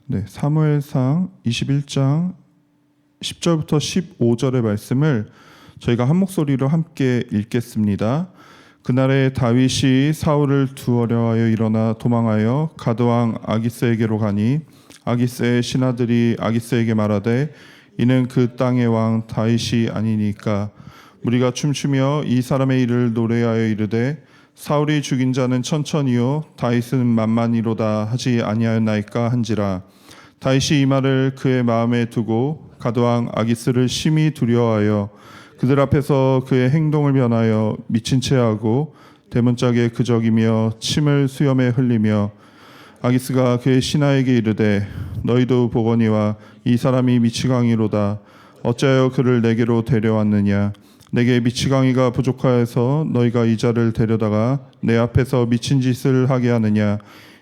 네, 사무엘상 21장 10절부터 15절의 말씀을 저희가 한 목소리로 함께 읽겠습니다. 그날에 다윗이 사울을 두려워하여 일어나 도망하여 가드왕 아기스에게로 가니 아기스의 신하들이 아기스에게 말하되 이는 그 땅의 왕 다윗이 아니니까 무리가 춤추며 이 사람의 일을 노래하여 이르되 사울이 죽인 자는 천천히요 다윗은 만만히로다 하지 아니하였나이까 한지라. 다윗이 이 말을 그의 마음에 두고 가드왕 아기스를 심히 두려워하여 그들 앞에서 그의 행동을 변하여 미친 채 하고 대문짝에 그적이며 침을 수염에 흘리며 아기스가 그의 신하에게 이르되 너희도 보거니와 이 사람이 미치광이로다. 어찌하여 그를 내게로 데려왔느냐. 내게 미치광이가 부족하여서 너희가 이 자를 데려다가 내 앞에서 미친 짓을 하게 하느냐.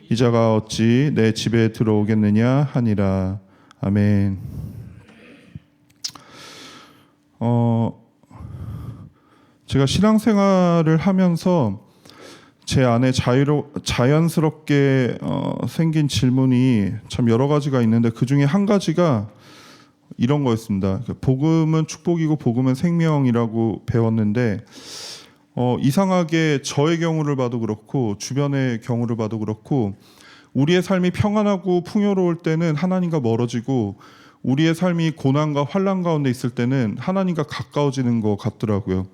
이 자가 어찌 내 집에 들어오겠느냐 하니라. 아멘. 제가 신앙생활을 하면서 제 안에 자연스럽게 생긴 질문이 참 여러 가지가 있는데 그 중에 한 가지가 이런 거였습니다. 복음은 축복이고 복음은 생명이라고 배웠는데 이상하게 저의 경우를 봐도 그렇고 주변의 경우를 봐도 그렇고 우리의 삶이 평안하고 풍요로울 때는 하나님과 멀어지고 우리의 삶이 고난과 환난 가운데 있을 때는 하나님과 가까워지는 것 같더라고요.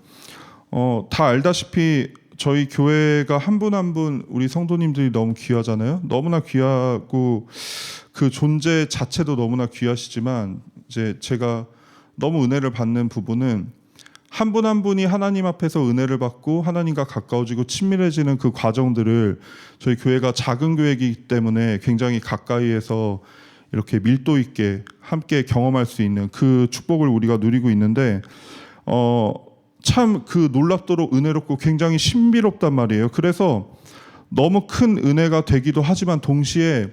다 알다시피 저희 교회가 한 분 한 분 우리 성도님들이 너무 귀하잖아요. 너무나 귀하고 그 존재 자체도 너무나 귀하시지만 이제 제가 너무 은혜를 받는 부분은 한 분 한 분이 하나님 앞에서 은혜를 받고 하나님과 가까워지고 친밀해지는 그 과정들을 저희 교회가 작은 교회이기 때문에 굉장히 가까이에서 이렇게 밀도 있게 함께 경험할 수 있는 그 축복을 우리가 누리고 있는데 참 그 놀랍도록 은혜롭고 굉장히 신비롭단 말이에요. 그래서 너무 큰 은혜가 되기도 하지만 동시에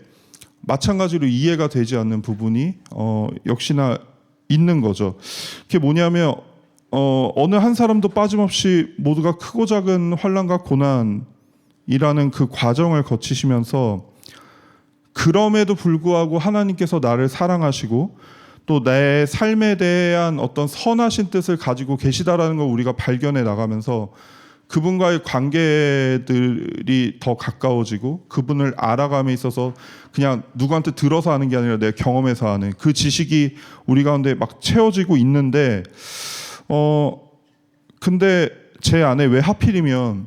마찬가지로 이해가 되지 않는 부분이 역시나 있는 거죠. 그게 뭐냐면 어느 한 사람도 빠짐없이 모두가 크고 작은 환난과 고난이라는 그 과정을 거치시면서 그럼에도 불구하고 하나님께서 나를 사랑하시고 또 내 삶에 대한 어떤 선하신 뜻을 가지고 계시다라는 걸 우리가 발견해 나가면서 그분과의 관계들이 더 가까워지고 그분을 알아감에 있어서 그냥 누구한테 들어서 하는 게 아니라 내 경험에서 하는 그 지식이 우리 가운데 막 채워지고 있는데 근데 제 안에 왜 하필이면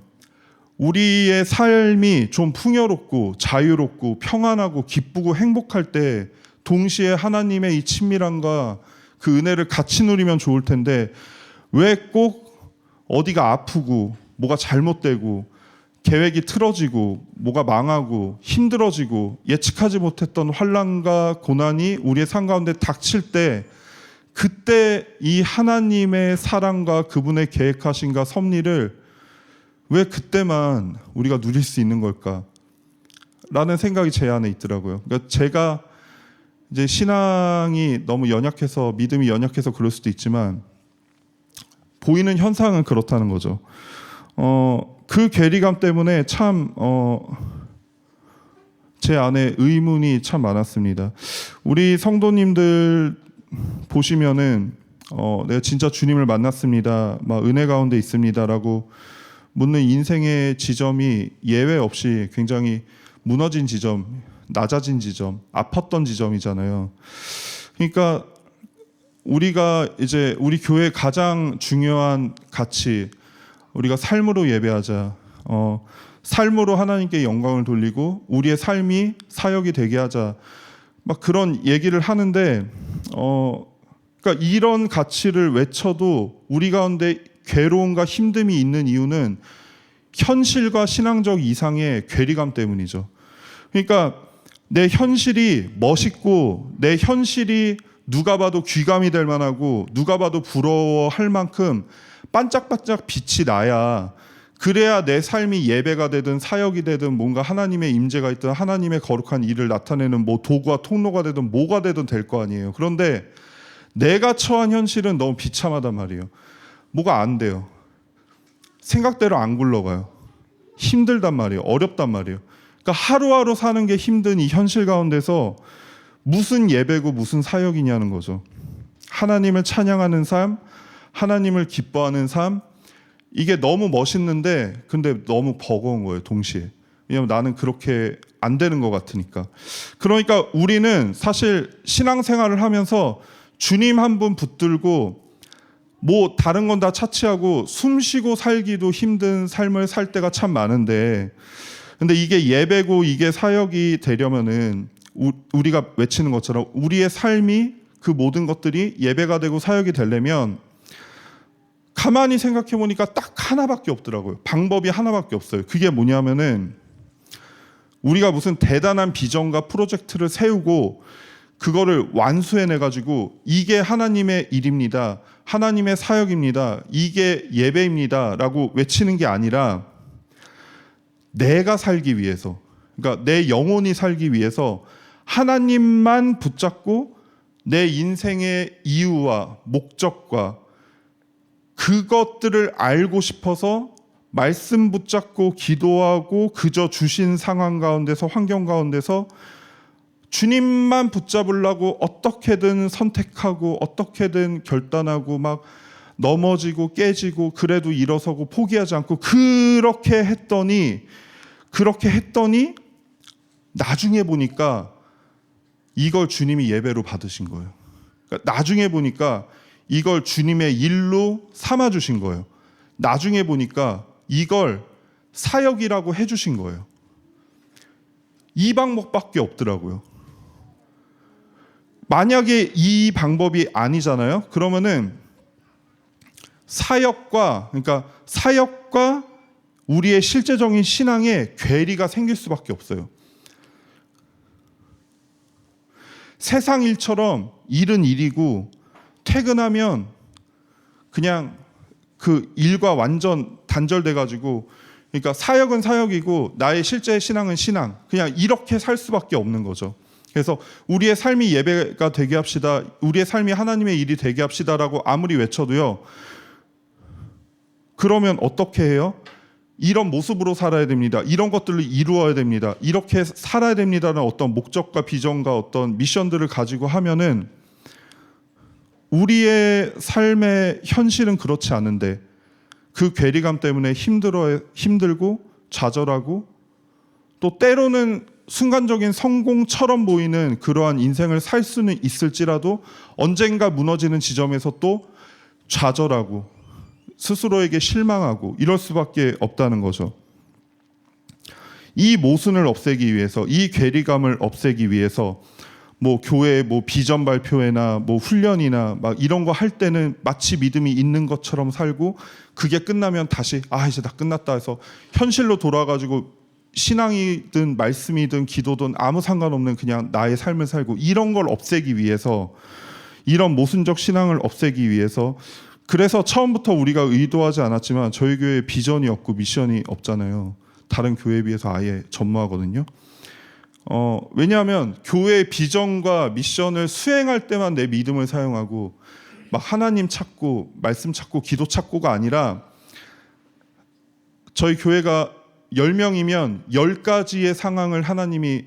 우리의 삶이 좀 풍요롭고 자유롭고 평안하고 기쁘고 행복할 때 동시에 하나님의 이 친밀함과 그 은혜를 같이 누리면 좋을 텐데 왜 꼭 어디가 아프고 뭐가 잘못되고 계획이 틀어지고 뭐가 망하고 힘들어지고 예측하지 못했던 환난과 고난이 우리의 삶 가운데 닥칠 때 그때 이 하나님의 사랑과 그분의 계획하심과 섭리를 왜 그때만 우리가 누릴 수 있는 걸까? 라는 생각이 제 안에 있더라고요. 그러니까 제가 이제 신앙이 너무 연약해서 믿음이 연약해서 그럴 수도 있지만 보이는 현상은 그렇다는 거죠. 그 괴리감 때문에 참 제 안에 의문이 참 많았습니다. 우리 성도님들 보시면은 내가 진짜 주님을 만났습니다. 막 은혜 가운데 있습니다라고 묻는 인생의 지점이 예외 없이 굉장히 무너진 지점, 낮아진 지점, 아팠던 지점이잖아요. 그러니까 우리가 이제 우리 교회의 가장 중요한 가치, 우리가 삶으로 예배하자. 삶으로 하나님께 영광을 돌리고 우리의 삶이 사역이 되게 하자. 막 그런 얘기를 하는데 그러니까 이런 가치를 외쳐도 우리 가운데 괴로움과 힘듦이 있는 이유는 현실과 신앙적 이상의 괴리감 때문이죠. 그러니까 내 현실이 멋있고 내 현실이 누가 봐도 귀감이 될 만하고 누가 봐도 부러워할 만큼 반짝반짝 빛이 나야 그래야 내 삶이 예배가 되든 사역이 되든 뭔가 하나님의 임재가 있든 하나님의 거룩한 일을 나타내는 뭐 도구와 통로가 되든 뭐가 되든 될 거 아니에요. 그런데 내가 처한 현실은 너무 비참하단 말이에요. 뭐가 안 돼요. 생각대로 안 굴러가요. 힘들단 말이에요. 어렵단 말이에요. 그러니까 하루하루 사는 게 힘든 이 현실 가운데서 무슨 예배고 무슨 사역이냐는 거죠. 하나님을 찬양하는 삶, 하나님을 기뻐하는 삶, 이게 너무 멋있는데 근데 너무 버거운 거예요, 동시에. 왜냐하면 나는 그렇게 안 되는 것 같으니까. 그러니까 우리는 사실 신앙생활을 하면서 주님 한 분 붙들고 뭐 다른 건 다 차치하고 숨 쉬고 살기도 힘든 삶을 살 때가 참 많은데, 근데 이게 예배고 이게 사역이 되려면은 우리가 외치는 것처럼 우리의 삶이 그 모든 것들이 예배가 되고 사역이 되려면 가만히 생각해 보니까 딱 하나밖에 없더라고요. 방법이 하나밖에 없어요. 그게 뭐냐면은 우리가 무슨 대단한 비전과 프로젝트를 세우고 그거를 완수해내 가지고 이게 하나님의 일입니다, 하나님의 사역입니다, 이게 예배입니다 라고 외치는 게 아니라 내가 살기 위해서, 그러니까 내 영혼이 살기 위해서 하나님만 붙잡고 내 인생의 이유와 목적과 그것들을 알고 싶어서 말씀 붙잡고 기도하고 그저 주신 상황 가운데서, 환경 가운데서 주님만 붙잡으려고 어떻게든 선택하고 어떻게든 결단하고 막 넘어지고 깨지고 그래도 일어서고 포기하지 않고 그렇게 했더니 나중에 보니까 이걸 주님이 예배로 받으신 거예요. 그러니까 나중에 보니까 이걸 주님의 일로 삼아 주신 거예요. 나중에 보니까 이걸 사역이라고 해주신 거예요. 이 방법밖에 없더라고요. 만약에 이 방법이 아니잖아요. 그러면은 사역과 우리의 실제적인 신앙에 괴리가 생길 수밖에 없어요. 세상 일처럼 일은 일이고 퇴근하면 그냥 그 일과 완전 단절돼 가지고, 그러니까 사역은 사역이고 나의 실제 신앙은 신앙, 그냥 이렇게 살 수밖에 없는 거죠. 그래서 우리의 삶이 예배가 되게 합시다, 우리의 삶이 하나님의 일이 되게 합시다라고 아무리 외쳐도요, 그러면 어떻게 해요? 이런 모습으로 살아야 됩니다, 이런 것들을 이루어야 됩니다, 이렇게 살아야 됩니다라는 어떤 목적과 비전과 어떤 미션들을 가지고 하면은 우리의 삶의 현실은 그렇지 않은데 그 괴리감 때문에 힘들고 좌절하고 또 때로는 순간적인 성공처럼 보이는 그러한 인생을 살 수는 있을지라도 언젠가 무너지는 지점에서 또 좌절하고 스스로에게 실망하고 이럴 수밖에 없다는 거죠. 이 모순을 없애기 위해서, 이 괴리감을 없애기 위해서 뭐 교회 뭐 비전 발표회나 뭐 훈련이나 막 이런 거 할 때는 마치 믿음이 있는 것처럼 살고 그게 끝나면 다시 이제 다 끝났다 해서 현실로 돌아가지고 신앙이든 말씀이든 기도든 아무 상관없는 그냥 나의 삶을 살고, 이런 걸 없애기 위해서, 이런 모순적 신앙을 없애기 위해서, 그래서 처음부터 우리가 의도하지 않았지만 저희 교회에 비전이 없고 미션이 없잖아요. 다른 교회에 비해서 아예 전무하거든요. 왜냐하면 교회의 비전과 미션을 수행할 때만 내 믿음을 사용하고 막 하나님 찾고 말씀 찾고 기도 찾고가 아니라, 저희 교회가 10명이면 10가지의 상황을 하나님이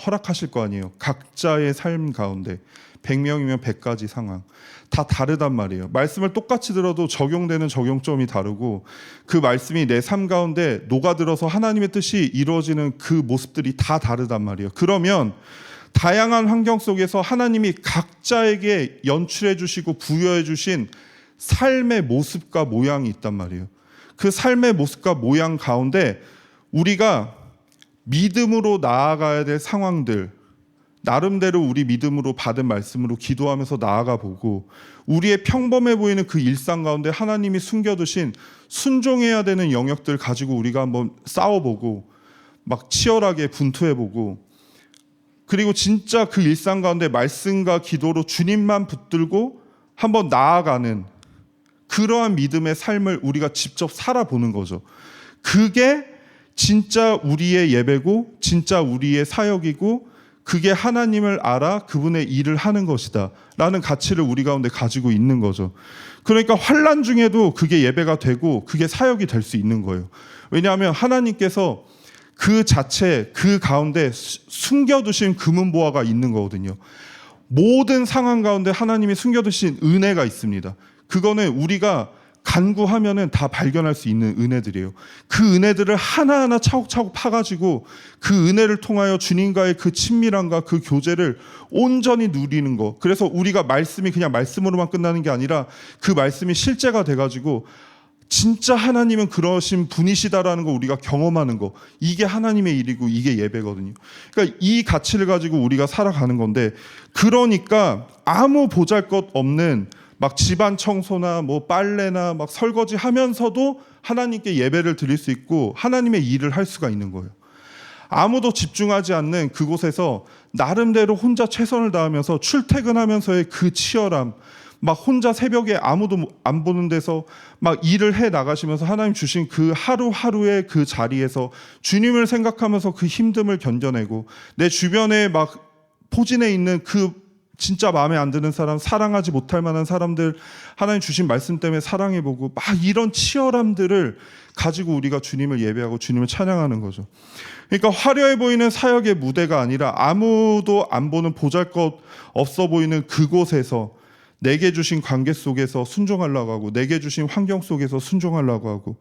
허락하실 거 아니에요. 각자의 삶 가운데 100명이면 100가지 상황 다 다르단 말이에요. 말씀을 똑같이 들어도 적용되는 적용점이 다르고 그 말씀이 내 삶 가운데 녹아들어서 하나님의 뜻이 이루어지는 그 모습들이 다 다르단 말이에요. 그러면 다양한 환경 속에서 하나님이 각자에게 연출해 주시고 부여해 주신 삶의 모습과 모양이 있단 말이에요. 그 삶의 모습과 모양 가운데 우리가 믿음으로 나아가야 될 상황들, 나름대로 우리 믿음으로 받은 말씀으로 기도하면서 나아가 보고, 우리의 평범해 보이는 그 일상 가운데 하나님이 숨겨두신 순종해야 되는 영역들 가지고 우리가 한번 싸워보고 막 치열하게 분투해보고, 그리고 진짜 그 일상 가운데 말씀과 기도로 주님만 붙들고 한번 나아가는 그러한 믿음의 삶을 우리가 직접 살아보는 거죠. 그게 진짜 우리의 예배고 진짜 우리의 사역이고 그게 하나님을 알아 그분의 일을 하는 것이다 라는 가치를 우리 가운데 가지고 있는 거죠. 그러니까 환난 중에도 그게 예배가 되고 그게 사역이 될 수 있는 거예요. 왜냐하면 하나님께서 그 자체, 그 가운데 숨겨두신 금은보화가 있는 거거든요. 모든 상황 가운데 하나님이 숨겨두신 은혜가 있습니다. 그거는 우리가 간구하면은 다 발견할 수 있는 은혜들이에요. 그 은혜들을 하나하나 차곡차곡 파가지고 그 은혜를 통하여 주님과의 그 친밀함과 그 교제를 온전히 누리는 거. 그래서 우리가 말씀이 그냥 말씀으로만 끝나는 게 아니라 그 말씀이 실제가 돼가지고 진짜 하나님은 그러신 분이시다라는 거 우리가 경험하는 거. 이게 하나님의 일이고 이게 예배거든요. 그러니까 이 가치를 가지고 우리가 살아가는 건데, 그러니까 아무 보잘것없는 막 집안 청소나 뭐 빨래나 막 설거지 하면서도 하나님께 예배를 드릴 수 있고 하나님의 일을 할 수가 있는 거예요. 아무도 집중하지 않는 그곳에서 나름대로 혼자 최선을 다하면서 출퇴근하면서의 그 치열함, 막 혼자 새벽에 아무도 안 보는 데서 막 일을 해 나가시면서 하나님 주신 그 하루하루의 그 자리에서 주님을 생각하면서 그 힘듦을 견뎌내고, 내 주변에 막 포진해 있는 그 진짜 마음에 안 드는 사람, 사랑하지 못할 만한 사람들 하나님 주신 말씀 때문에 사랑해보고, 막 이런 치열함들을 가지고 우리가 주님을 예배하고 주님을 찬양하는 거죠. 그러니까 화려해 보이는 사역의 무대가 아니라 아무도 안 보는 보잘것 없어 보이는 그곳에서 내게 주신 관계 속에서 순종하려고 하고, 내게 주신 환경 속에서 순종하려고 하고,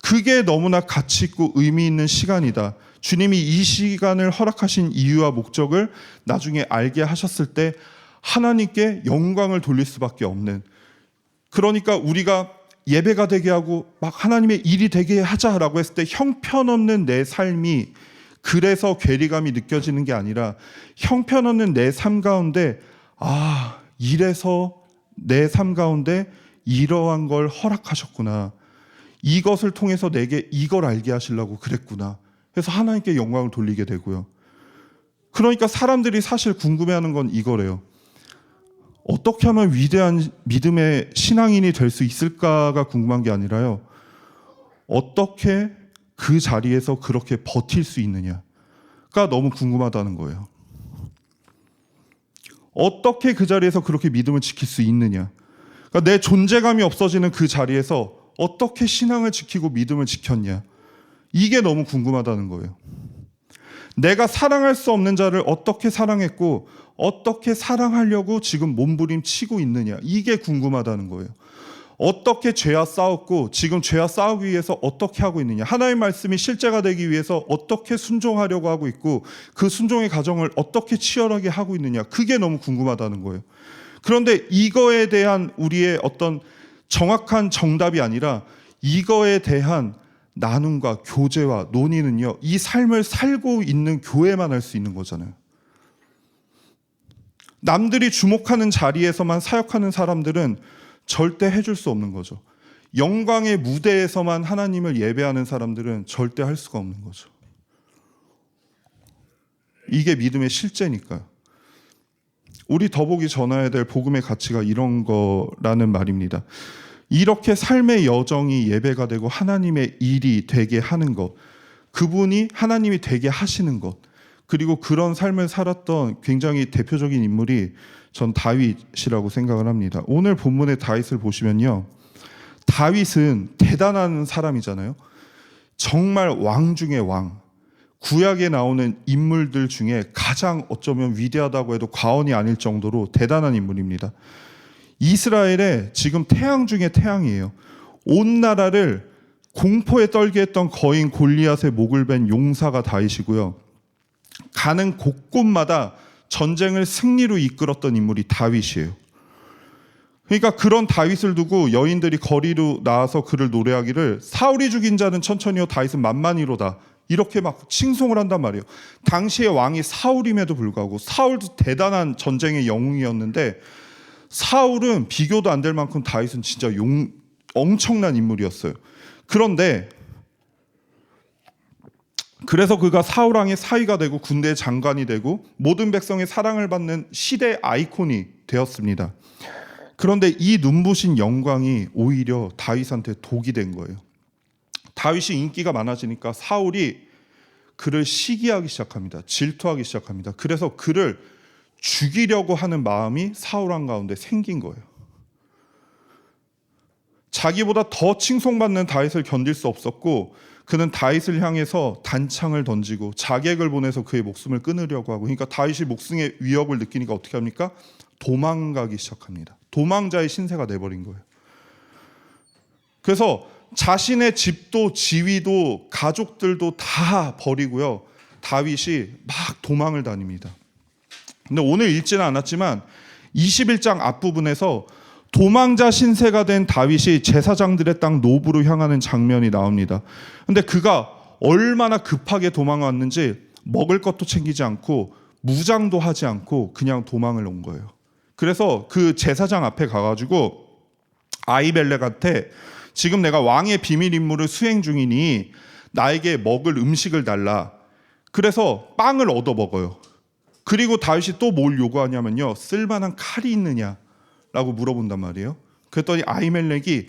그게 너무나 가치 있고 의미 있는 시간이다. 주님이 이 시간을 허락하신 이유와 목적을 나중에 알게 하셨을 때 하나님께 영광을 돌릴 수밖에 없는, 그러니까 우리가 예배가 되게 하고 막 하나님의 일이 되게 하자라고 했을 때 형편없는 내 삶이 그래서 괴리감이 느껴지는 게 아니라, 형편없는 내 삶 가운데 이래서 내 삶 가운데 이러한 걸 허락하셨구나, 이것을 통해서 내게 이걸 알게 하시려고 그랬구나 해서 하나님께 영광을 돌리게 되고요. 그러니까 사람들이 사실 궁금해하는 건 이거래요. 어떻게 하면 위대한 믿음의 신앙인이 될 수 있을까가 궁금한 게 아니라요, 어떻게 그 자리에서 그렇게 버틸 수 있느냐가 너무 궁금하다는 거예요. 어떻게 그 자리에서 그렇게 믿음을 지킬 수 있느냐, 그러니까 내 존재감이 없어지는 그 자리에서 어떻게 신앙을 지키고 믿음을 지켰냐, 이게 너무 궁금하다는 거예요. 내가 사랑할 수 없는 자를 어떻게 사랑했고 어떻게 사랑하려고 지금 몸부림치고 있느냐, 이게 궁금하다는 거예요. 어떻게 죄와 싸웠고 지금 죄와 싸우기 위해서 어떻게 하고 있느냐, 하나님의 말씀이 실제가 되기 위해서 어떻게 순종하려고 하고 있고 그 순종의 과정을 어떻게 치열하게 하고 있느냐, 그게 너무 궁금하다는 거예요. 그런데 이거에 대한 우리의 어떤 정확한 정답이 아니라 이거에 대한 나눔과 교제와 논의는요, 이 삶을 살고 있는 교회만 할 수 있는 거잖아요. 남들이 주목하는 자리에서만 사역하는 사람들은 절대 해줄 수 없는 거죠. 영광의 무대에서만 하나님을 예배하는 사람들은 절대 할 수가 없는 거죠. 이게 믿음의 실제니까요. 우리 더보기 전해야 될 복음의 가치가 이런 거라는 말입니다. 이렇게 삶의 여정이 예배가 되고 하나님의 일이 되게 하는 것, 그분이 하나님이 되게 하시는 것, 그리고 그런 삶을 살았던 굉장히 대표적인 인물이 전 다윗이라고 생각을 합니다. 오늘 본문의 다윗을 보시면요, 다윗은 대단한 사람이잖아요. 정말 왕 중의 왕, 구약에 나오는 인물들 중에 가장 어쩌면 위대하다고 해도 과언이 아닐 정도로 대단한 인물입니다. 이스라엘의 지금 태양 중에 태양이에요. 온 나라를 공포에 떨게 했던 거인 골리앗의 목을 벤 용사가 다윗이고요. 가는 곳곳마다 전쟁을 승리로 이끌었던 인물이 다윗이에요. 그러니까 그런 다윗을 두고 여인들이 거리로 나와서 그를 노래하기를 사울이 죽인 자는 천천히요 다윗은 만만히로다, 이렇게 막 칭송을 한단 말이에요. 당시의 왕이 사울임에도 불구하고, 사울도 대단한 전쟁의 영웅이었는데 사울은 비교도 안 될 만큼 다윗은 진짜 엄청난 인물이었어요. 그런데 그래서 그가 사울 왕의 사위가 되고 군대의 장관이 되고 모든 백성의 사랑을 받는 시대 아이콘이 되었습니다. 그런데 이 눈부신 영광이 오히려 다윗한테 독이 된 거예요. 다윗이 인기가 많아지니까 사울이 그를 시기하기 시작합니다. 질투하기 시작합니다. 그래서 그를 죽이려고 하는 마음이 사울 왕 가운데 생긴 거예요. 자기보다 더 칭송받는 다윗을 견딜 수 없었고 그는 다윗을 향해서 단창을 던지고 자객을 보내서 그의 목숨을 끊으려고 하고, 그러니까 다윗이 목숨의 위협을 느끼니까 어떻게 합니까? 도망가기 시작합니다. 도망자의 신세가 돼버린 거예요. 그래서 자신의 집도 지위도 가족들도 다 버리고요, 다윗이 막 도망을 다닙니다. 근데 오늘 읽지는 않았지만 21장 앞부분에서 도망자 신세가 된 다윗이 제사장들의 땅 노브로 향하는 장면이 나옵니다. 근데 그가 얼마나 급하게 도망왔는지 먹을 것도 챙기지 않고 무장도 하지 않고 그냥 도망을 온 거예요. 그래서 그 제사장 앞에 가가지고 아히멜렉한테 지금 내가 왕의 비밀 임무를 수행 중이니 나에게 먹을 음식을 달라. 그래서 빵을 얻어 먹어요. 그리고 다윗이 또 뭘 요구하냐면요, 쓸만한 칼이 있느냐라고 물어본단 말이에요. 그랬더니 아히멜렉이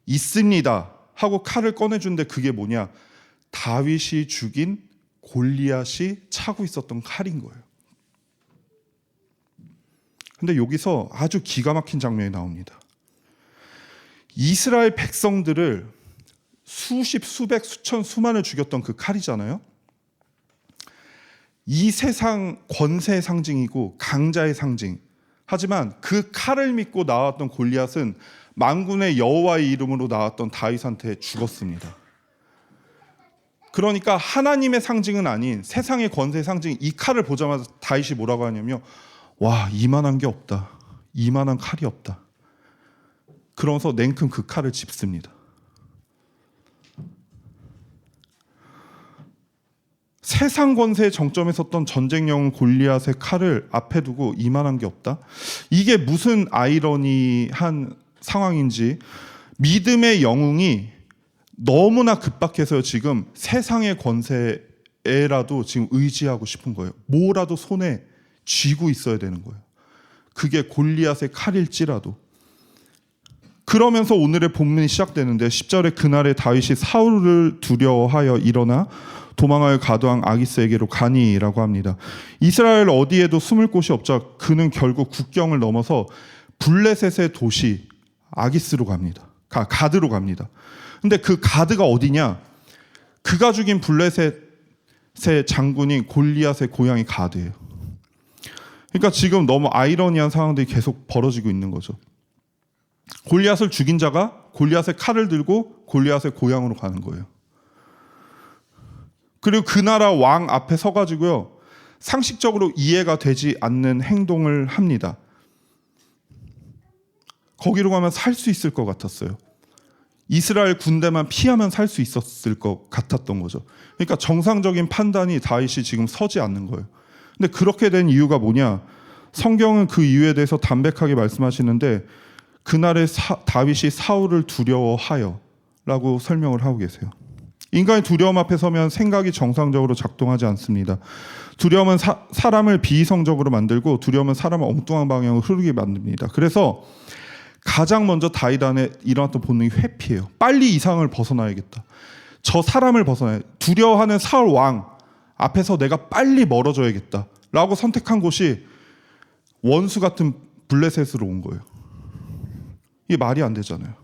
있습니다 하고 칼을 꺼내준데 그게 뭐냐, 다윗이 죽인 골리앗이 차고 있었던 칼인 거예요. 근데 여기서 아주 기가 막힌 장면이 나옵니다. 이스라엘 백성들을 수십, 수백, 수천, 수만을 죽였던 그 칼이잖아요. 이 세상 권세의 상징이고 강자의 상징. 하지만 그 칼을 믿고 나왔던 골리앗은 만군의 여호와의 이름으로 나왔던 다윗한테 죽었습니다. 그러니까 하나님의 상징은 아닌 세상의 권세의 상징, 이 칼을 보자마자 다윗이 뭐라고 하냐면, 와, 이만한 게 없다. 이만한 칼이 없다. 그러면서 냉큼 그 칼을 짚습니다. 세상 권세의 정점에 섰던 전쟁 영웅 골리앗의 칼을 앞에 두고 이만한 게 없다? 이게 무슨 아이러니한 상황인지, 믿음의 영웅이 너무나 급박해서 지금 세상의 권세에라도 지금 의지하고 싶은 거예요. 뭐라도 손에 쥐고 있어야 되는 거예요. 그게 골리앗의 칼일지라도. 그러면서 오늘의 본문이 시작되는데 10절에 그날에 다윗이 사울을 두려워하여 일어나 도망하여 가드왕 아기스에게로 가니라고 합니다. 이스라엘 어디에도 숨을 곳이 없자 그는 결국 국경을 넘어서 블레셋의 도시 아기스로 갑니다. 가드로 갑니다. 근데 그 가드가 어디냐? 그가 죽인 블레셋의 장군인 골리앗의 고향이 가드예요. 그러니까 지금 너무 아이러니한 상황들이 계속 벌어지고 있는 거죠. 골리앗을 죽인 자가 골리앗의 칼을 들고 골리앗의 고향으로 가는 거예요. 그리고 그 나라 왕 앞에 서가지고요, 상식적으로 이해가 되지 않는 행동을 합니다. 거기로 가면 살 수 있을 것 같았어요. 이스라엘 군대만 피하면 살 수 있었을 것 같았던 거죠. 그러니까 정상적인 판단이 다윗이 지금 서지 않는 거예요. 근데 그렇게 된 이유가 뭐냐? 성경은 그 이유에 대해서 담백하게 말씀하시는데, 그날에 다윗이 사울을 두려워하여 라고 설명을 하고 계세요. 인간의 두려움 앞에 서면 생각이 정상적으로 작동하지 않습니다. 두려움은 사람을 비이성적으로 만들고, 두려움은 사람을 엉뚱한 방향으로 흐르게 만듭니다. 그래서 가장 먼저 다윗 안에 일어났던 본능이 회피예요. 빨리 이 상황을 벗어나야겠다. 저 사람을 벗어나야, 두려워하는 사울 왕 앞에서 내가 빨리 멀어져야겠다 라고 선택한 곳이 원수 같은 블레셋으로 온 거예요. 이게 말이 안 되잖아요.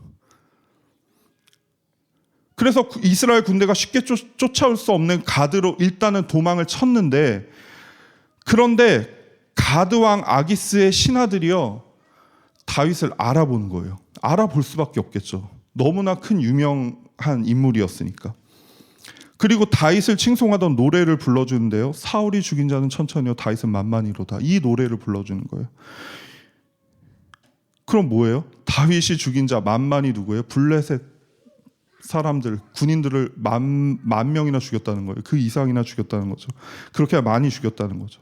그래서 이스라엘 군대가 쉽게 쫓아올 수 없는 가드로 일단은 도망을 쳤는데, 그런데 가드 왕 아기스의 신하들이요, 다윗을 알아보는 거예요. 알아볼 수밖에 없겠죠. 너무나 큰 유명한 인물이었으니까. 그리고 다윗을 칭송하던 노래를 불러주는데요, 사울이 죽인 자는 천천히요 다윗은 만만히로다. 이 노래를 불러주는 거예요. 그럼 뭐예요? 다윗이 죽인 자 만만이 누구예요? 블레셋 사람들, 군인들을 만 명이나 죽였다는 거예요. 그 이상이나 죽였다는 거죠. 그렇게 많이 죽였다는 거죠.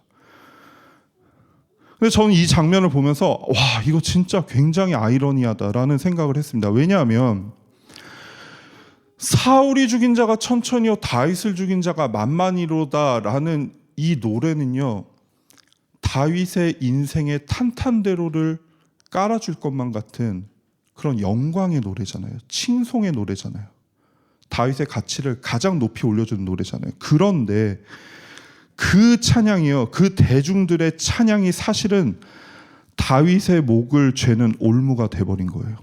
근데 저는 이 장면을 보면서 와, 이거 진짜 굉장히 아이러니하다라는 생각을 했습니다. 왜냐하면 사울이 죽인 자가 천천히요 다윗을 죽인 자가 만만히로다라는 이 노래는요, 다윗의 인생의 탄탄대로를 깔아줄 것만 같은 그런 영광의 노래잖아요. 칭송의 노래잖아요. 다윗의 가치를 가장 높이 올려주는 노래잖아요. 그런데 그 찬양이요, 그 대중들의 찬양이 사실은 다윗의 목을 죄는 올무가 돼버린 거예요.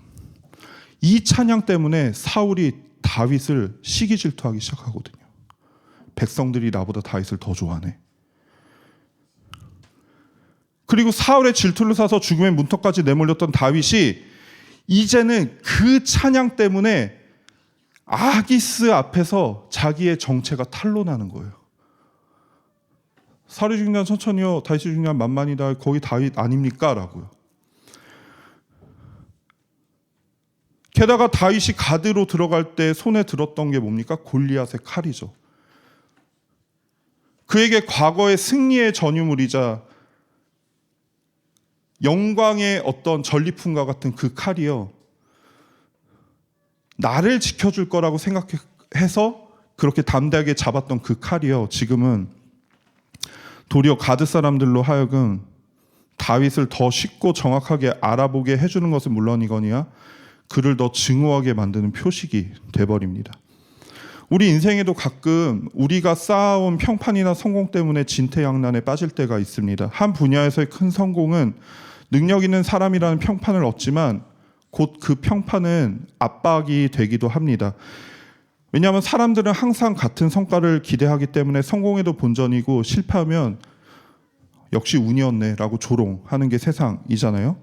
이 찬양 때문에 사울이 다윗을 시기 질투하기 시작하거든요. 백성들이 나보다 다윗을 더 좋아하네. 그리고 사울의 질투를 사서 죽음의 문턱까지 내몰렸던 다윗이 이제는 그 찬양 때문에 아기스 앞에서 자기의 정체가 탄로나는 거예요. 사울이 죽냐 천천히요, 다윗이 죽냐 만만이다, 거기 다윗 아닙니까? 라고요. 게다가 다윗이 가드로 들어갈 때 손에 들었던 게 뭡니까? 골리앗의 칼이죠. 그에게 과거의 승리의 전유물이자 영광의 어떤 전리품과 같은 그 칼이요, 나를 지켜줄 거라고 생각해서 그렇게 담대하게 잡았던 그 칼이요, 지금은 도리어 가드 사람들로 하여금 다윗을 더 쉽고 정확하게 알아보게 해주는 것은 물론이거니와 그를 더 증오하게 만드는 표식이 돼버립니다. 우리 인생에도 가끔 우리가 쌓아온 평판이나 성공 때문에 진퇴양난에 빠질 때가 있습니다. 한 분야에서의 큰 성공은 능력 있는 사람이라는 평판을 얻지만 곧 그 평판은 압박이 되기도 합니다. 왜냐하면 사람들은 항상 같은 성과를 기대하기 때문에 성공에도 본전이고 실패하면 역시 운이었네 라고 조롱하는 게 세상이잖아요.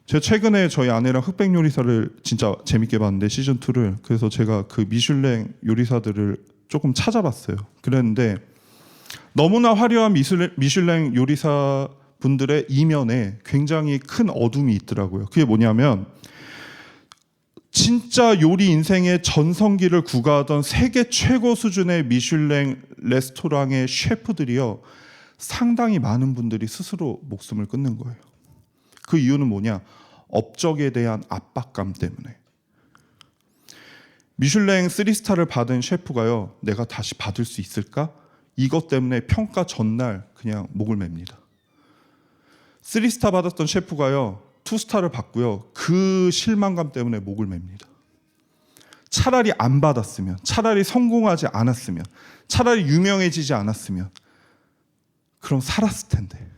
제가 최근에 저희 아내랑 흑백 요리사를 진짜 재밌게 봤는데, 시즌2를. 그래서 제가 그 미슐랭 요리사들을 조금 찾아봤어요. 그랬는데 너무나 화려한 미슐랭 요리사 분들의 이면에 굉장히 큰 어둠이 있더라고요. 그게 뭐냐면 진짜 요리 인생의 전성기를 구가하던 세계 최고 수준의 미슐랭 레스토랑의 셰프들이요, 상당히 많은 분들이 스스로 목숨을 끊는 거예요. 그 이유는 뭐냐? 업적에 대한 압박감 때문에. 미슐랭 3스타를 받은 셰프가요, 내가 다시 받을 수 있을까? 이것 때문에 평가 전날 그냥 목을 맵니다. 3스타 받았던 셰프가요, 2스타를 받고요, 그 실망감 때문에 목을 맵니다. 차라리 안 받았으면, 차라리 성공하지 않았으면, 차라리 유명해지지 않았으면 그럼 살았을 텐데.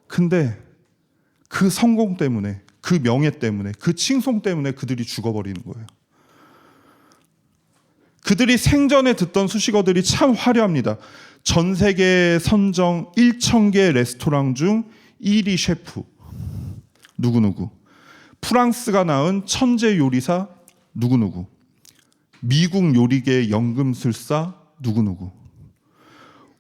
근데 그 성공 때문에, 그 명예 때문에, 그 칭송 때문에 그들이 죽어버리는 거예요. 그들이 생전에 듣던 수식어들이 참 화려합니다. 전 세계 선정 1,000개 레스토랑 중 1위 셰프 누구누구, 프랑스가 낳은 천재 요리사 누구누구, 미국 요리계의 연금술사 누구누구,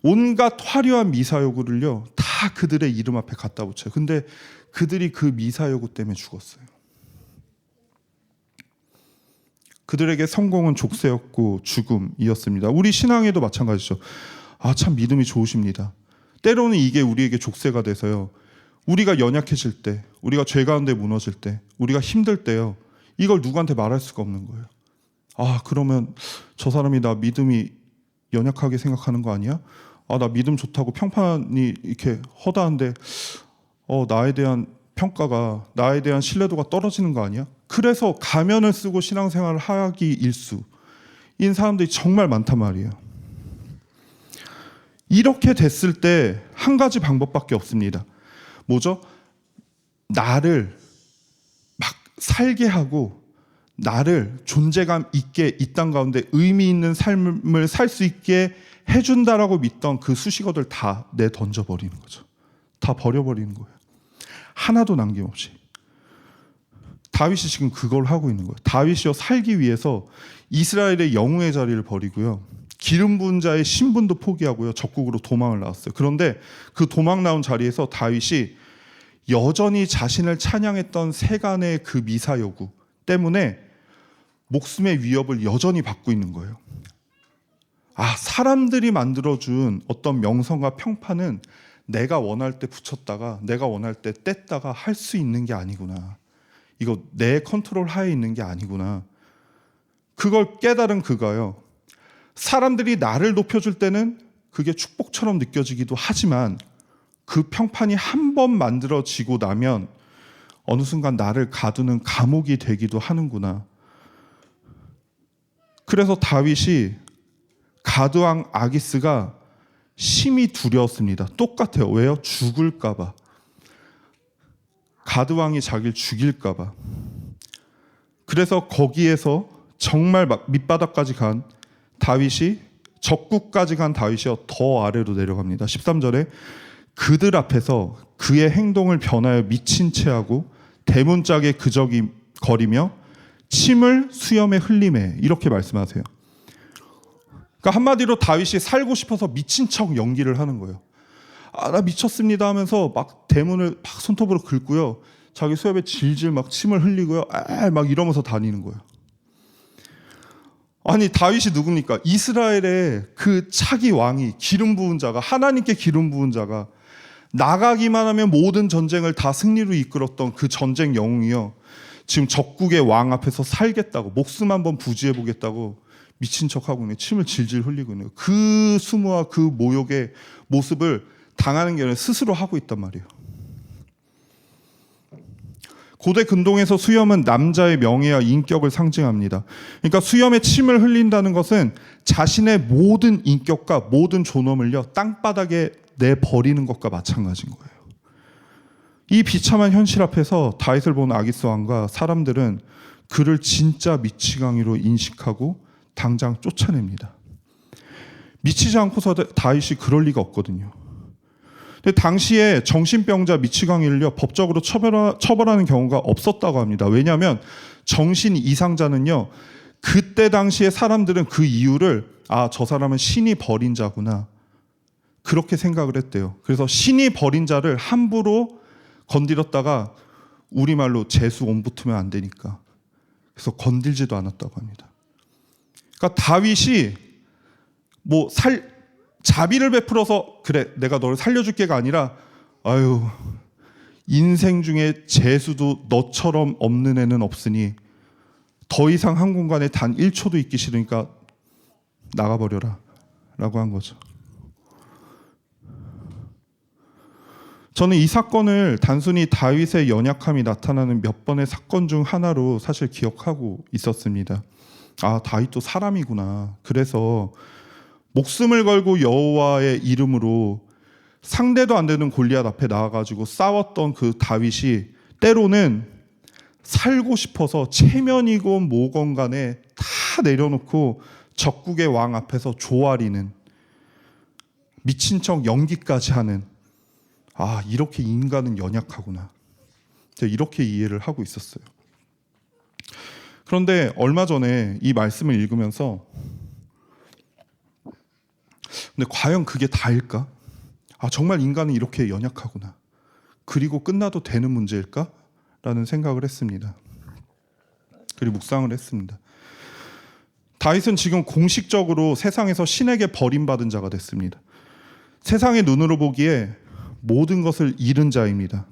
온갖 화려한 미사여구를요 다 그들의 이름 앞에 갖다 붙여요. 근데 그들이 그 미사여구 때문에 죽었어요. 그들에게 성공은 족쇄였고 죽음이었습니다. 우리 신앙에도 마찬가지죠. 참 믿음이 좋으십니다. 때로는 이게 우리에게 족쇄가 돼서요, 우리가 연약해질 때, 우리가 죄 가운데 무너질 때, 우리가 힘들 때요, 이걸 누구한테 말할 수가 없는 거예요. 그러면 저 사람이 나 믿음이 연약하게 생각하는 거 아니야? 나 믿음 좋다고 평판이 이렇게 허다한데 나에 대한 평가가, 나에 대한 신뢰도가 떨어지는 거 아니야? 그래서 가면을 쓰고 신앙생활을 하기 일수인 사람들이 정말 많단 말이에요. 이렇게 됐을 때 한 가지 방법밖에 없습니다. 뭐죠? 나를 막 살게 하고 나를 존재감 있게 이 땅 가운데 의미 있는 삶을 살 수 있게 해준다라고 믿던 그 수식어들 다 내던져버리는 거죠. 다 버려버리는 거예요. 하나도 남김없이. 다윗이 지금 그걸 하고 있는 거예요. 다윗이요, 살기 위해서 이스라엘의 영웅의 자리를 버리고요, 기름 부은 자의 신분도 포기하고요, 적국으로 도망을 나왔어요. 그런데 그 도망 나온 자리에서 다윗이 여전히 자신을 찬양했던 세간의 그 미사여구 때문에 목숨의 위협을 여전히 받고 있는 거예요. 사람들이 만들어준 어떤 명성과 평판은 내가 원할 때 붙였다가 내가 원할 때 뗐다가 할 수 있는 게 아니구나. 이거 내 컨트롤 하에 있는 게 아니구나. 그걸 깨달은 그가요, 사람들이 나를 높여줄 때는 그게 축복처럼 느껴지기도 하지만 그 평판이 한 번 만들어지고 나면 어느 순간 나를 가두는 감옥이 되기도 하는구나. 그래서 다윗이 가드왕 아기스가 심히 두려웠습니다. 똑같아요. 왜요? 죽을까 봐. 가드왕이 자기를 죽일까 봐. 그래서 거기에서 정말 밑바닥까지 간 다윗이, 적국까지 간 다윗이 더 아래로 내려갑니다. 13절에 그들 앞에서 그의 행동을 변하여 미친 채 하고 대문짝에 그저기 거리며 침을 수염에 흘리매, 이렇게 말씀하세요. 그러니까 한마디로 다윗이 살고 싶어서 미친 척 연기를 하는 거예요. 나 미쳤습니다 하면서 막 대문을 막 손톱으로 긁고요, 자기 수염에 질질 막 침을 흘리고요, 막 이러면서 다니는 거예요. 아니, 다윗이 누굽니까? 이스라엘의 그 차기 왕이, 기름 부은 자가, 하나님께 기름 부은 자가, 나가기만 하면 모든 전쟁을 다 승리로 이끌었던 그 전쟁 영웅이요, 지금 적국의 왕 앞에서 살겠다고, 목숨 한번 부지해 보겠다고 미친 척하고 있는, 침을 질질 흘리고 있는, 그 수모와 그 모욕의 모습을 당하는 게 아니라 스스로 하고 있단 말이에요. 고대 근동에서 수염은 남자의 명예와 인격을 상징합니다. 그러니까 수염에 침을 흘린다는 것은 자신의 모든 인격과 모든 존엄을요, 땅바닥에 내버리는 것과 마찬가지인 거예요. 이 비참한 현실 앞에서 다윗을 본 아기스 왕과 사람들은 그를 진짜 미치광이로 인식하고 당장 쫓아냅니다. 미치지 않고서 다윗이 그럴 리가 없거든요. 근데 당시에 정신병자 미치광이를요, 법적으로 처벌하는 경우가 없었다고 합니다. 왜냐하면 정신 이상자는요, 그때 당시에 사람들은 그 이유를 저 사람은 신이 버린 자구나, 그렇게 생각을 했대요. 그래서 신이 버린 자를 함부로 건드렸다가 우리말로 재수 온 붙으면 안 되니까, 그래서 건들지도 않았다고 합니다. 그러니까 다윗이 자비를 베풀어서 그래 내가 너를 살려줄게가 아니라, 인생 중에 재수도 너처럼 없는 애는 없으니 더 이상 한 공간에 단 1초도 있기 싫으니까 나가버려라 라고 한 거죠. 저는 이 사건을 단순히 다윗의 연약함이 나타나는 몇 번의 사건 중 하나로 사실 기억하고 있었습니다. 다윗도 사람이구나. 그래서 목숨을 걸고 여호와의 이름으로 상대도 안 되는 골리앗 앞에 나와가지고 싸웠던 그 다윗이 때로는 살고 싶어서 체면이건 뭐건 간에 다 내려놓고 적국의 왕 앞에서 조아리는, 미친 척 연기까지 하는, 이렇게 인간은 연약하구나, 이렇게 이해를 하고 있었어요. 그런데 얼마 전에 이 말씀을 읽으면서 근데 과연 그게 다일까? 정말 인간은 이렇게 연약하구나, 그리고 끝나도 되는 문제일까? 라는 생각을 했습니다. 그리고 묵상을 했습니다. 다윗은 지금 공식적으로 세상에서 신에게 버림받은 자가 됐습니다. 세상의 눈으로 보기에 모든 것을 잃은 자입니다.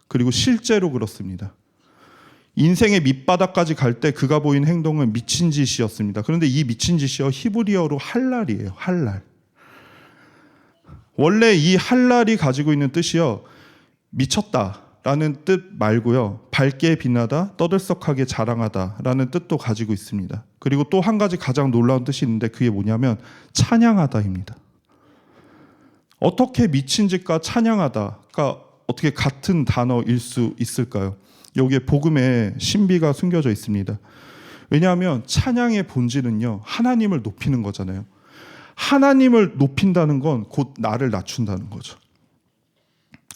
그리고 실제로 그렇습니다. 인생의 밑바닥까지 갈 때 그가 보인 행동은 미친 짓이었습니다. 그런데 이 미친 짓이요, 히브리어로 할랄이에요. 할랄. 원래 이 할랄이 가지고 있는 뜻이요, 미쳤다라는 뜻 말고요, 밝게 빛나다, 떠들썩하게 자랑하다라는 뜻도 가지고 있습니다. 그리고 또 한 가지 가장 놀라운 뜻이 있는데 그게 뭐냐면 찬양하다입니다. 어떻게 미친 짓과 찬양하다가 어떻게 같은 단어일 수 있을까요? 여기에 복음의 신비가 숨겨져 있습니다. 왜냐하면 찬양의 본질은요, 하나님을 높이는 거잖아요. 하나님을 높인다는 건 곧 나를 낮춘다는 거죠.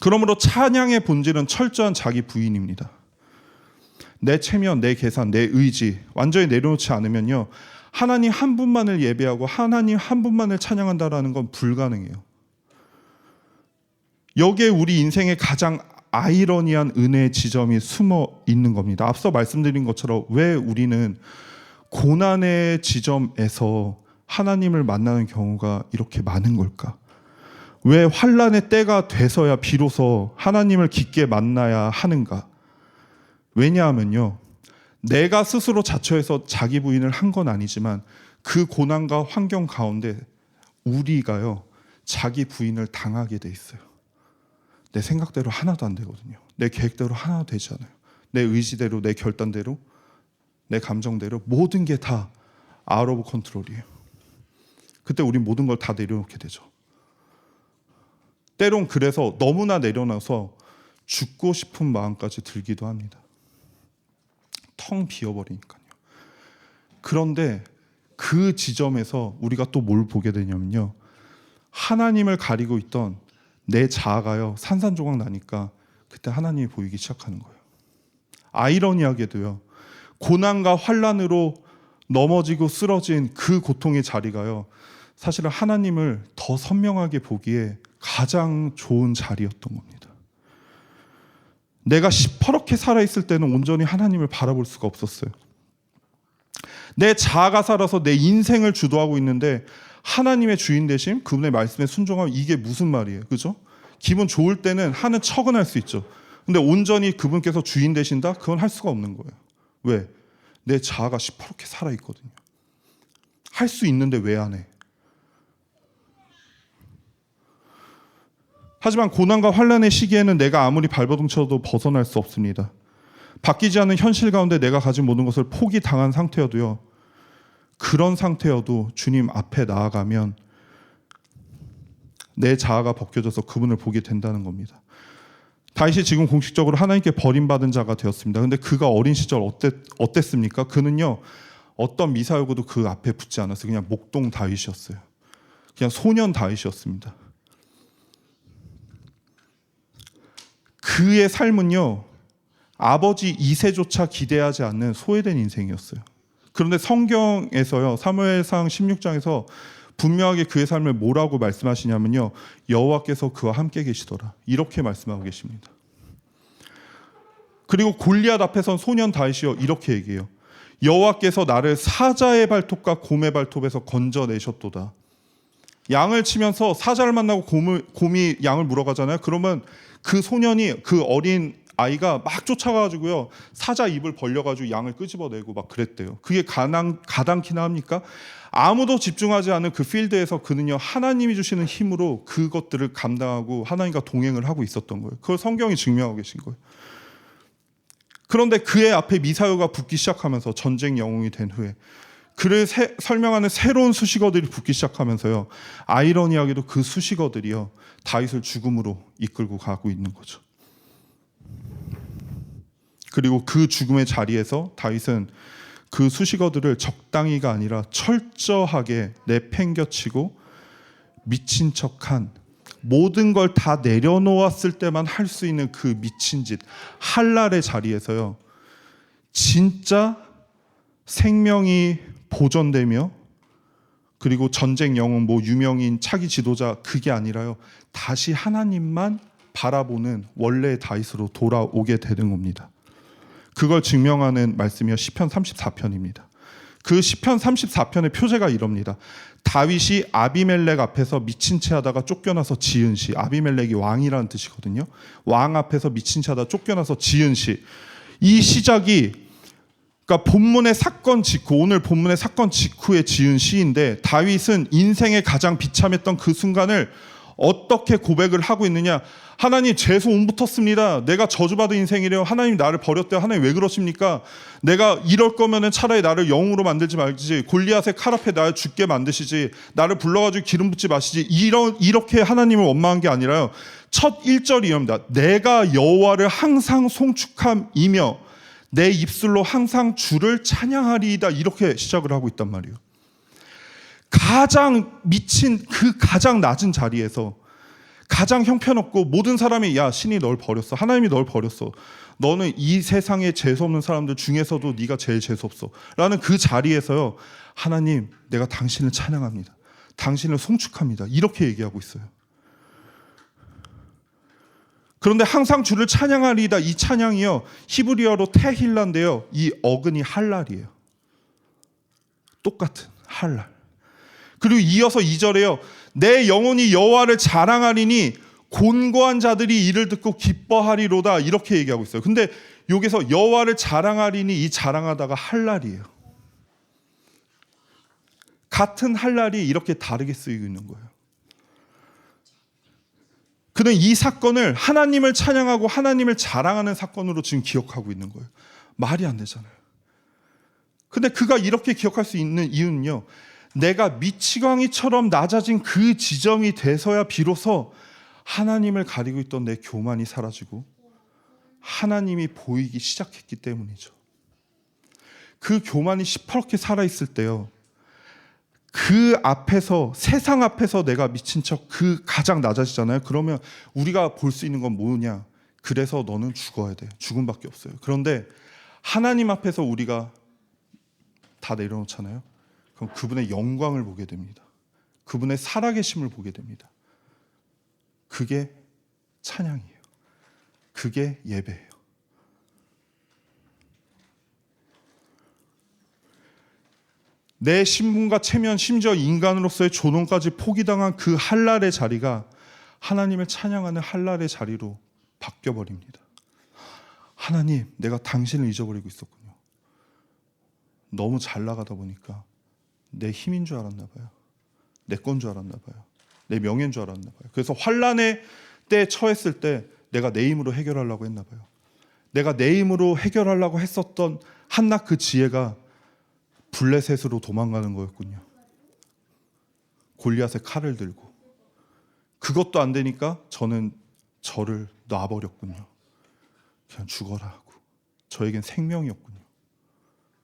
그러므로 찬양의 본질은 철저한 자기 부인입니다. 내 체면, 내 계산, 내 의지 완전히 내려놓지 않으면요, 하나님 한 분만을 예배하고 하나님 한 분만을 찬양한다라는 건 불가능해요. 여기에 우리 인생의 가장 아이러니한 은혜의 지점이 숨어 있는 겁니다. 앞서 말씀드린 것처럼 왜 우리는 고난의 지점에서 하나님을 만나는 경우가 이렇게 많은 걸까? 왜 환난의 때가 돼서야 비로소 하나님을 깊게 만나야 하는가? 왜냐하면요, 내가 스스로 자처해서 자기 부인을 한 건 아니지만 그 고난과 환경 가운데 우리가요, 자기 부인을 당하게 돼 있어요. 내 생각대로 하나도 안 되거든요. 내 계획대로 하나도 되지 않아요. 내 의지대로, 내 결단대로, 내 감정대로 모든 게 다 out of control이에요. 그때 우리 모든 걸 다 내려놓게 되죠. 때론 그래서 너무나 내려놔서 죽고 싶은 마음까지 들기도 합니다. 텅 비어버리니까요. 그런데 그 지점에서 우리가 또 뭘 보게 되냐면요, 하나님을 가리고 있던 내 자아가요 산산조각 나니까 그때 하나님이 보이기 시작하는 거예요. 아이러니하게도요, 고난과 환난으로 넘어지고 쓰러진 그 고통의 자리가요, 사실은 하나님을 더 선명하게 보기에 가장 좋은 자리였던 겁니다. 내가 시퍼렇게 살아있을 때는 온전히 하나님을 바라볼 수가 없었어요. 내 자아가 살아서 내 인생을 주도하고 있는데 하나님의 주인 되심, 그분의 말씀에 순종하면 이게 무슨 말이에요, 그죠? 기분 좋을 때는 하는 척은 할 수 있죠. 근데 온전히 그분께서 주인 되신다? 그건 할 수가 없는 거예요. 왜? 내 자아가 시퍼렇게 살아있거든요. 할 수 있는데 왜 안 해? 하지만 고난과 환난의 시기에는 내가 아무리 발버둥 쳐도 벗어날 수 없습니다. 바뀌지 않는 현실 가운데 내가 가진 모든 것을 포기당한 상태여도요, 그런 상태여도 주님 앞에 나아가면 내 자아가 벗겨져서 그분을 보게 된다는 겁니다. 다윗이 지금 공식적으로 하나님께 버림받은 자가 되었습니다. 근데 그가 어린 시절 어땠습니까? 그는요, 어떤 미사여구도 그 앞에 붙지 않았어요. 그냥 목동 다윗이었어요. 그냥 소년 다윗이었습니다. 그의 삶은요, 아버지 이세조차 기대하지 않는 소외된 인생이었어요. 그런데 성경에서요, 사무엘상 16장에서 분명하게 그의 삶을 뭐라고 말씀하시냐면요, 여호와께서 그와 함께 계시더라, 이렇게 말씀하고 계십니다. 그리고 골리앗 앞에선 소년 다윗이요, 이렇게 얘기해요. 여호와께서 나를 사자의 발톱과 곰의 발톱에서 건져내셨도다. 양을 치면서 사자를 만나고 곰이 양을 물어가잖아요. 그러면 그 소년이, 그 어린 아이가 막 쫓아가지고요, 사자 입을 벌려가지고 양을 끄집어내고 막 그랬대요. 그게 가당키나 합니까? 아무도 집중하지 않은 그 필드에서 그는요, 하나님이 주시는 힘으로 그것들을 감당하고 하나님과 동행을 하고 있었던 거예요. 그걸 성경이 증명하고 계신 거예요. 그런데 그의 앞에 미사여가 붙기 시작하면서, 전쟁 영웅이 된 후에 그를 설명하는 새로운 수식어들이 붙기 시작하면서요, 아이러니하게도 그 수식어들이요, 다윗을 죽음으로 이끌고 가고 있는 거죠. 그리고 그 죽음의 자리에서 다윗은 그 수식어들을 적당히가 아니라 철저하게 내팽겨치고 미친 척한, 모든 걸 다 내려놓았을 때만 할 수 있는 그 미친 짓, 할랄의 자리에서요, 진짜 생명이 보존되며, 그리고 전쟁 영웅, 유명인, 차기 지도자, 그게 아니라요, 다시 하나님만 바라보는 원래의 다윗으로 돌아오게 되는 겁니다. 그걸 증명하는 말씀이요, 시편 34편입니다. 그 시편 34편의 표제가 이럽니다. 다윗이 아비멜렉 앞에서 미친 채 하다가 쫓겨나서 지은 시, 아비멜렉이 왕이라는 뜻이거든요. 왕 앞에서 미친 채 하다가 쫓겨나서 지은 시, 이 시작이, 그러니까 본문의 사건 직후, 오늘 본문의 사건 직후에 지은 시인데, 다윗은 인생에 가장 비참했던 그 순간을 어떻게 고백을 하고 있느냐? 하나님, 죄수 온 붙었습니다. 내가 저주받은 인생이래요. 하나님 나를 버렸대요. 하나님 왜 그러십니까? 내가 이럴 거면은 차라리 나를 영웅으로 만들지 말지, 골리앗의 칼 앞에 나를 죽게 만드시지, 나를 불러가지고 기름 붓지 마시지, 이렇게 하나님을 원망한 게 아니라요, 첫 1절이 이럽니다. 내가 여호와를 항상 송축함이며 내 입술로 항상 주를 찬양하리이다, 이렇게 시작을 하고 있단 말이에요. 가장 미친, 그 가장 낮은 자리에서, 가장 형편없고, 모든 사람이 야, 신이 널 버렸어, 하나님이 널 버렸어, 너는 이 세상에 재수없는 사람들 중에서도 네가 제일 재수없어 라는 그 자리에서요, 하나님, 내가 당신을 찬양합니다, 당신을 송축합니다, 이렇게 얘기하고 있어요. 그런데 항상 주를 찬양하리이다, 이 찬양이요, 히브리어로 테힐라인데요, 이 어근이 할랄이에요. 똑같은 할랄. 그리고 이어서 2절에요, 내 영혼이 여호와를 자랑하리니 곤고한 자들이 이를 듣고 기뻐하리로다, 이렇게 얘기하고 있어요. 근데 여기서 여호와를 자랑하리니, 이 자랑하다가 할랄이에요. 같은 할랄이 이렇게 다르게 쓰이고 있는 거예요. 그는 이 사건을 하나님을 찬양하고 하나님을 자랑하는 사건으로 지금 기억하고 있는 거예요. 말이 안 되잖아요. 근데 그가 이렇게 기억할 수 있는 이유는요, 내가 미치광이처럼 낮아진 그 지점이 돼서야 비로소 하나님을 가리고 있던 내 교만이 사라지고 하나님이 보이기 시작했기 때문이죠. 그 교만이 시퍼렇게 살아있을 때요, 그 앞에서, 세상 앞에서 내가 미친 척 그 가장 낮아지잖아요. 그러면 우리가 볼 수 있는 건 뭐냐? 그래서 너는 죽어야 돼. 죽음밖에 없어요. 그런데 하나님 앞에서 우리가 다 내려놓잖아요. 그럼 그분의 영광을 보게 됩니다. 그분의 살아계심을 보게 됩니다. 그게 찬양이에요. 그게 예배예요. 내 신분과 체면, 심지어 인간으로서의 존엄까지 포기당한 그 할랄의 자리가 하나님을 찬양하는 할랄의 자리로 바뀌어버립니다. 하나님, 내가 당신을 잊어버리고 있었군요. 너무 잘 나가다 보니까 내 힘인 줄 알았나 봐요. 내 건 줄 알았나 봐요. 내 명예인 줄 알았나 봐요. 그래서 환난의 때에 처했을 때 내가 내 힘으로 해결하려고 했나 봐요. 내가 내 힘으로 해결하려고 했었던 한낱 그 지혜가 블레셋으로 도망가는 거였군요. 골리앗의 칼을 들고. 그것도 안 되니까 저는 저를 놔버렸군요. 그냥 죽어라 하고. 저에겐 생명이었군요.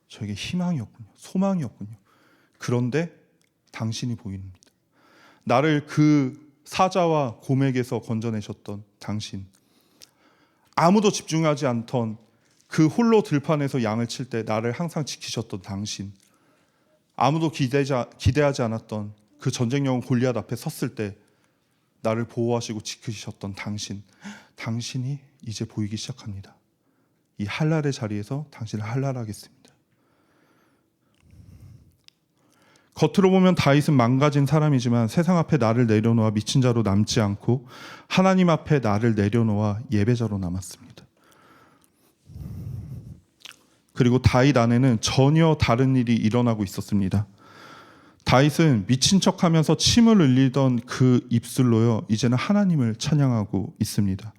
저에게 희망이었군요. 소망이었군요. 그런데 당신이 보입니다. 나를 그 사자와 곰에게서 건져내셨던 당신, 아무도 집중하지 않던 그 홀로 들판에서 양을 칠 때 나를 항상 지키셨던 당신, 아무도 기대하지 않았던 그 전쟁 영웅 골리앗 앞에 섰을 때 나를 보호하시고 지키셨던 당신, 당신이 이제 보이기 시작합니다. 이 할랄의 자리에서 당신을 할랄하겠습니다. 겉으로 보면 다윗은 망가진 사람이지만 세상 앞에 나를 내려놓아 미친 자로 남지 않고 하나님 앞에 나를 내려놓아 예배자로 남았습니다. 그리고 다윗 안에는 전혀 다른 일이 일어나고 있었습니다. 다윗은 미친 척하면서 침을 흘리던 그 입술로요, 이제는 하나님을 찬양하고 있습니다.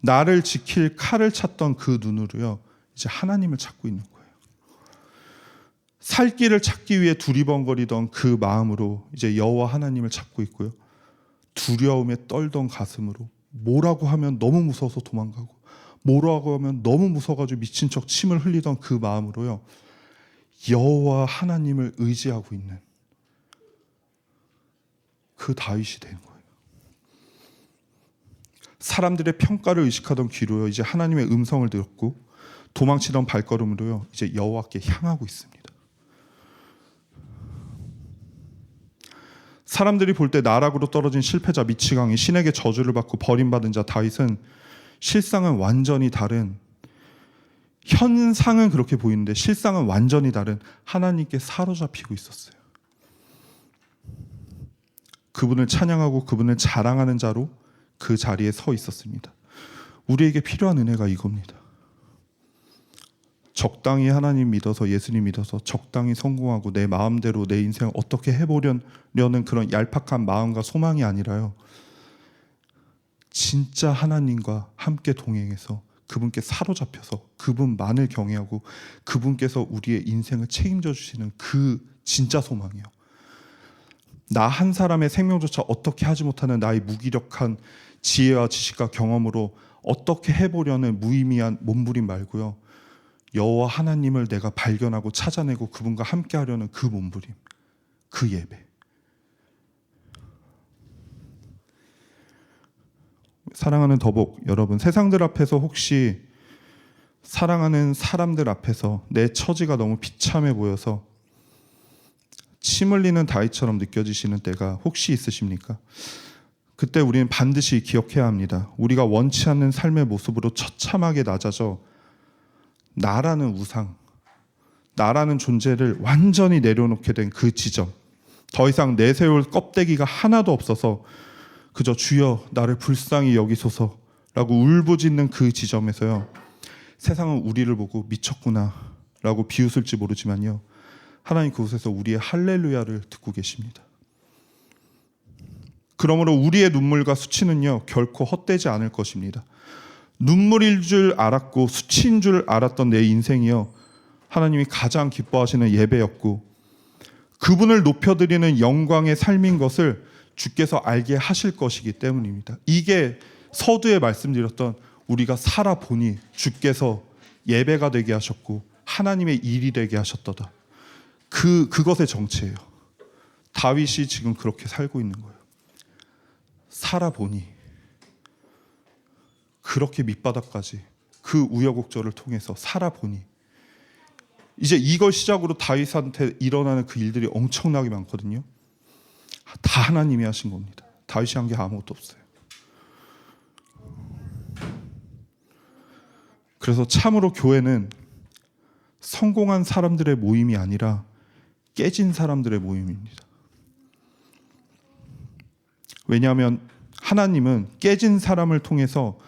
나를 지킬 칼을 찾던 그 눈으로요, 이제 하나님을 찾고 있는 거예요. 살 길을 찾기 위해 두리번거리던 그 마음으로 이제 여호와 하나님을 찾고 있고요. 두려움에 떨던 가슴으로 뭐라고 하면 너무 무서워서 도망가고, 뭐라고 하면 너무 무서워가지고 미친 척 침을 흘리던 그 마음으로요, 여호와 하나님을 의지하고 있는 그 다윗이 된 거예요. 사람들의 평가를 의식하던 귀로요, 이제 하나님의 음성을 들었고, 도망치던 발걸음으로요, 이제 여호와께 향하고 있습니다. 사람들이 볼 때 나락으로 떨어진 실패자 미치광이, 신에게 저주를 받고 버림받은 자 다윗은 실상은 완전히 다른, 현상은 그렇게 보이는데 실상은 완전히 다른 하나님께 사로잡히고 있었어요. 그분을 찬양하고 그분을 자랑하는 자로 그 자리에 서 있었습니다. 우리에게 필요한 은혜가 이겁니다. 적당히 하나님 믿어서, 예수님 믿어서 적당히 성공하고 내 마음대로 내 인생을 어떻게 해보려는 그런 얄팍한 마음과 소망이 아니라요, 진짜 하나님과 함께 동행해서 그분께 사로잡혀서 그분만을 경외하고 그분께서 우리의 인생을 책임져 주시는 그 진짜 소망이요. 나 한 사람의 생명조차 어떻게 하지 못하는 나의 무기력한 지혜와 지식과 경험으로 어떻게 해보려는 무의미한 몸부림 말고요, 여호와 하나님을 내가 발견하고 찾아내고 그분과 함께 하려는 그 몸부림, 그 예배. 사랑하는 더복 여러분, 세상들 앞에서 혹시 사랑하는 사람들 앞에서 내 처지가 너무 비참해 보여서 침 흘리는 다윗처럼 느껴지시는 때가 혹시 있으십니까? 그때 우리는 반드시 기억해야 합니다. 우리가 원치 않는 삶의 모습으로 처참하게 낮아져 나라는 우상, 나라는 존재를 완전히 내려놓게 된 그 지점, 더 이상 내세울 껍데기가 하나도 없어서 그저 주여 나를 불쌍히 여기소서라고 울부짖는 그 지점에서요, 세상은 우리를 보고 미쳤구나 라고 비웃을지 모르지만요, 하나님 그곳에서 우리의 할렐루야를 듣고 계십니다. 그러므로 우리의 눈물과 수치는요, 결코 헛되지 않을 것입니다. 눈물일 줄 알았고 수치인 줄 알았던 내 인생이요, 하나님이 가장 기뻐하시는 예배였고 그분을 높여드리는 영광의 삶인 것을 주께서 알게 하실 것이기 때문입니다. 이게 서두에 말씀드렸던 우리가 살아보니 주께서 예배가 되게 하셨고 하나님의 일이 되게 하셨도다. 그것의 정체예요. 다윗이 지금 그렇게 살고 있는 거예요. 살아보니 그렇게 밑바닥까지 그 우여곡절을 통해서 살아보니 이제 이걸 시작으로 다윗한테 일어나는 그 일들이 엄청나게 많거든요. 다 하나님이 하신 겁니다. 다윗이 한 게 아무것도 없어요. 그래서 참으로 교회는 성공한 사람들의 모임이 아니라 깨진 사람들의 모임입니다. 왜냐하면 하나님은 깨진 사람을 통해서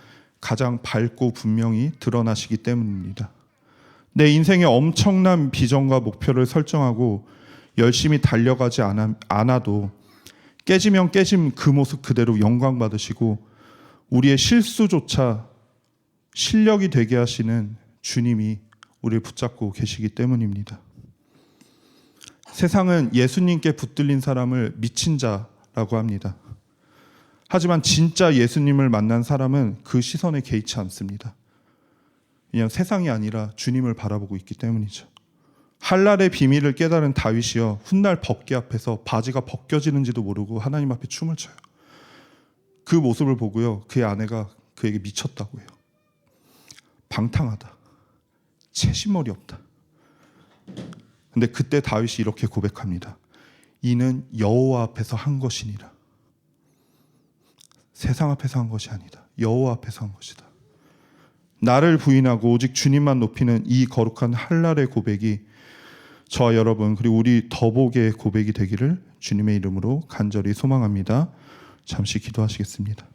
가장 밝고 분명히 드러나시기 때문입니다. 내 인생에 엄청난 비전과 목표를 설정하고 열심히 달려가지 않아도 깨지면 깨짐 그 모습 그대로 영광 받으시고 우리의 실수조차 실력이 되게 하시는 주님이 우리를 붙잡고 계시기 때문입니다. 세상은 예수님께 붙들린 사람을 미친 자라고 합니다. 하지만 진짜 예수님을 만난 사람은 그 시선에 개의치 않습니다. 그냥 세상이 아니라 주님을 바라보고 있기 때문이죠. 할랄의 비밀을 깨달은 다윗이요, 훗날 법궤 앞에서 바지가 벗겨지는지도 모르고 하나님 앞에 춤을 춰요. 그 모습을 보고요, 그의 아내가 그에게 미쳤다고 해요. 방탕하다, 채심머리 없다. 근데 그때 다윗이 이렇게 고백합니다. 이는 여호와 앞에서 한 것이니라. 세상 앞에서 한 것이 아니다. 여호와 앞에서 한 것이다. 나를 부인하고 오직 주님만 높이는 이 거룩한 할랄의 고백이 저와 여러분 그리고 우리 더복의 고백이 되기를 주님의 이름으로 간절히 소망합니다. 잠시 기도하시겠습니다.